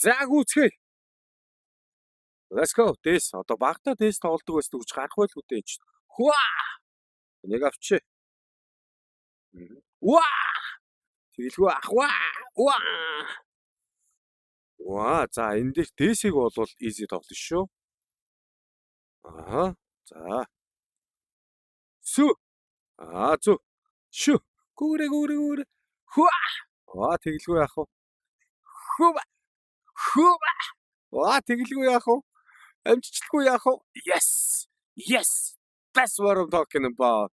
За гүцгээ. Let's go. Дэс одоо багтаа дэс тоглодог байсан гэж гарах байл үдээ ч. Хуа! Нэг авчи. Уа! Тэгэлгүй ах ваа. Ваа, за энэ дээр дэсийг болвол easy тоглоно шүү. Аа. За. Сүү. Зү. Шү. Гүрэ. Хуа! Аа, тэгэлгүй яах вэ? Хуба. Аа, тэгэлгүй яах вэ? Амжилтгүй яах вэ? Yes. That's what I'm talking about.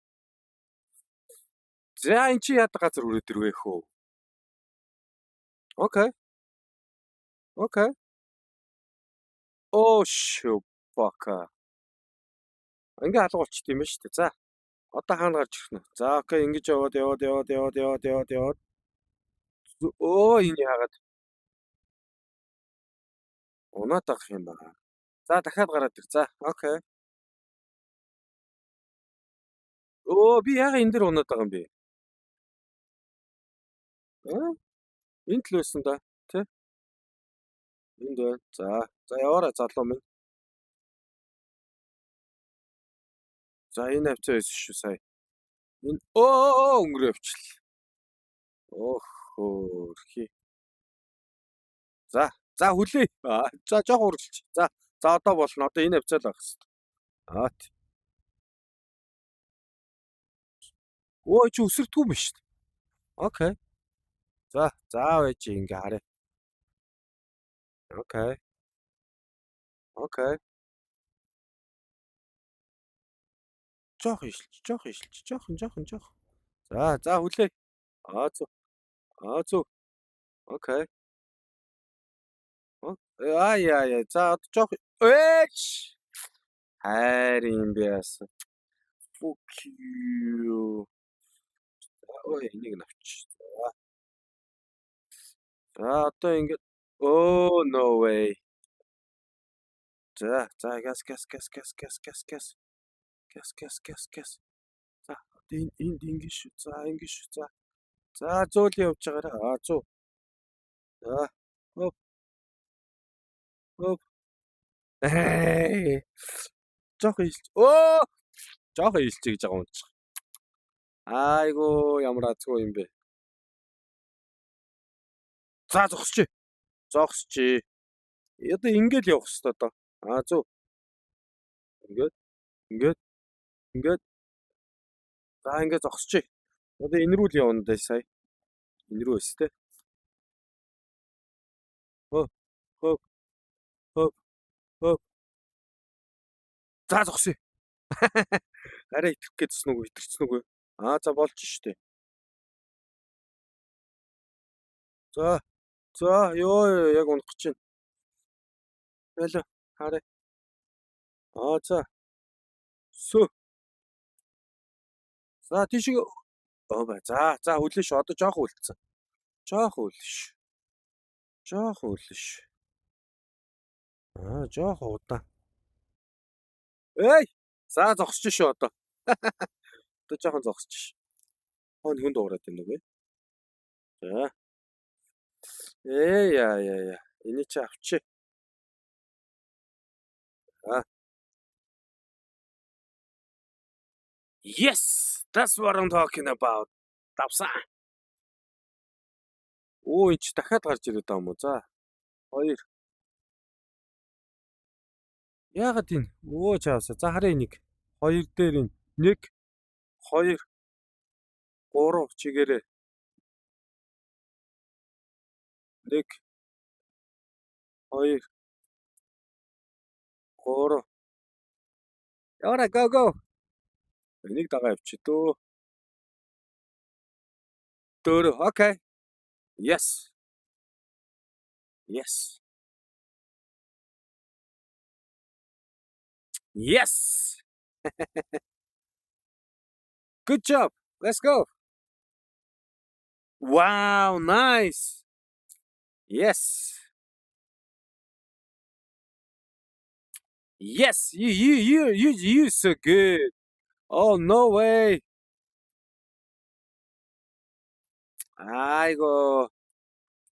За энэ чи яадаг газар үрээд ирвэ хөө. Okay. Oh шүбака. Ингээ алга болчих юм ба шүү дээ. За. Одоо хаана гарч ирэх нь? За окей, ингэж яваад. Оо энэ яагаад? Унаад авах юм байна. За дахиад гараад ир. За, окей. Оо би яагаад энэ дэр унаад байгаа юм бэ? Энд л байсан да. Тэ? Энд байна. За яваарай залуу минь. За энэ авцаа байсан шүү сая. Энэ өнгөрөө авчил. Хөрхи. За хүлээ. За жоох уралч. За одоо болно. Одоо энэ авцаа л байх хэвээр. Өө чи өсөрдгүй юм шүү дээ. Окей. За байж ингээ харъя. Окей. Жоох ишилч. Жоохон. За хүлээ. Зү. Окей. Яа. За одоо жоох. Хайр юм биасан. Fuck you. Ой энийг навч. За одоо ингээд no way. За газ. Газ. За энд ингэ шүү. За зөөл явж байгаарай. Зөө. За. Хоп. Жоох илч. Жоох илч гэж байгаа юм чи. Айгуу ямар азгүй юм бэ. За зогсчи. Одоо ингээл явах хэрэгтэй одоо. Зү. Ингээд. За ингээд зогсчи. Одоо энэ рүү л явна даа сая. Энэ рүү өстэй. Хоп. За зогсъё. Арай итгэх гэсэн үг итэрсэн үгүй. За болж штэ. За ёо яг унах гэж байна. Хэло хараа. За. Сүү. За тийшээ. За хүлээ ш. Одоо жоох үлдсэн. Жоох үлш. Жоох удаан. За зогсож шүү одоо. Одоо жоохон зогсож ш. Хон хүнд уураад байна уу? За. Яа. Энийг чи авчи. Yes, that's what I'm talking about. Давсан. Өө чи дахиад гарч ирээд байгаа юм уу? За. 2. Яагаад энэ? Чаавса. За харъя энийг. 2 дээр энэ 1 2 3 чигээрээ. 1 2 3 Яваарай go. Энийг дагаа явчих дөө. 4. Окей. Yes. Good job. Let's go. Wow, nice. Yes, you so good. Oh, no way. I go.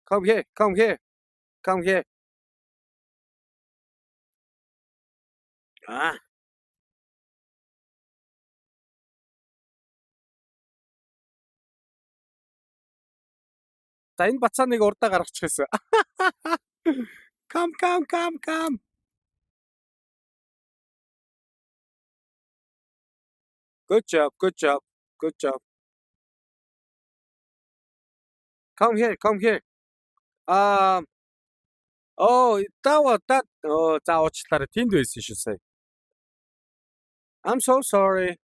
Come here. Аа. За энэ бацааныг урдаа гаргачих гэсэн. Come. Good job. Come here. That за уучлаарай. Тэнд байсан шүү сая. I'm so sorry.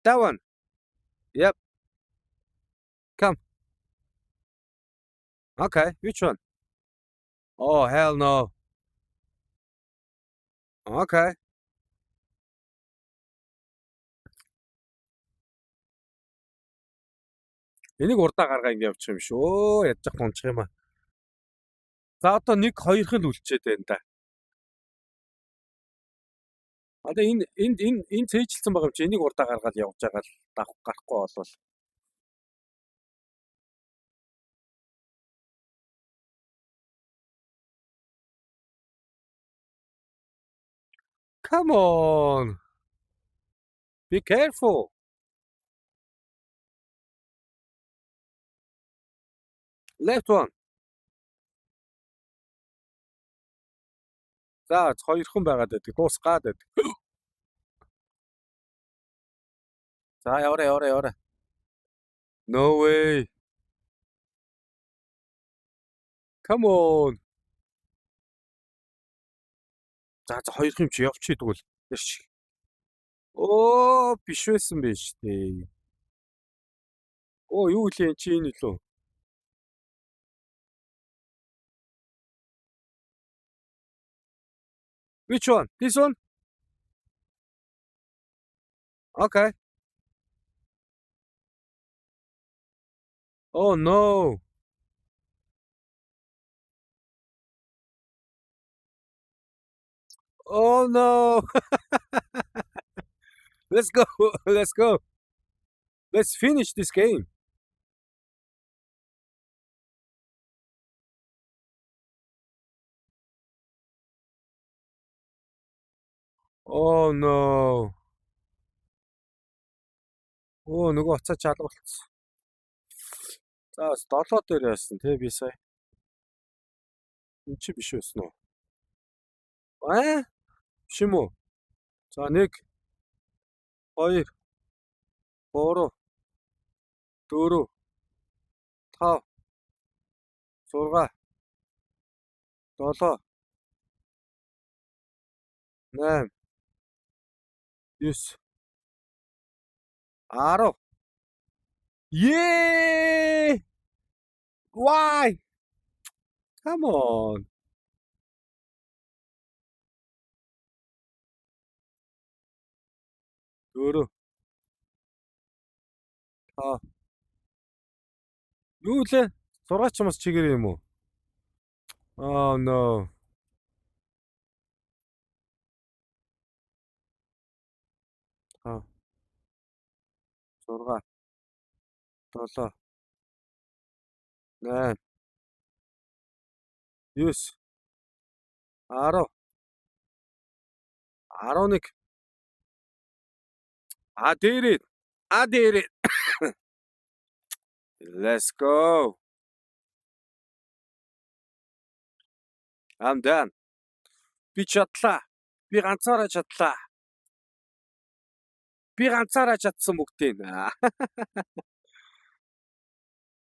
That one. Yep. Come. Okay, which one? Oh, hell no. Okay. Энийг урдаа гаргаа ингэ явчих юм шүү. Ядчих гончих юм аа. За одоо 1-2 л үлчээд байна да. Одоо энэ цээжилсэн байгаа юм чи энийг урдаа гаргаад явж байгаа л гарахгүй болвол. Come on. Be careful. Left one. За 2 хүн байгаад байдаг. Дуусгаад байдаг. За яваарай. No way. Come on. За 2 хүн чи явчих идэгвэл. Ярч. Оо биш байсан байж тээ. Оо юу лээ чи энэ лөө. Which one? This one? Okay. Oh no. Oh no. Let's go. Let's finish this game. Oh no. Оо нөгөө уцаа чалга болцсон. За 7 дээр яасан те би сая. Энд чи биш байсан уу? Биш юм уу? За 1 2 3 4 5 6 7 8 9 10. Yay! Why? Come on. Дөрөв. Юу лээ? 6 ч юмс чигээр юм уу? Oh no. Аа. 6 7 8 9 10 11 I did it. Let's go. I'm done. Би чадлаа. Би ганцаараа чадсан бүгдийг.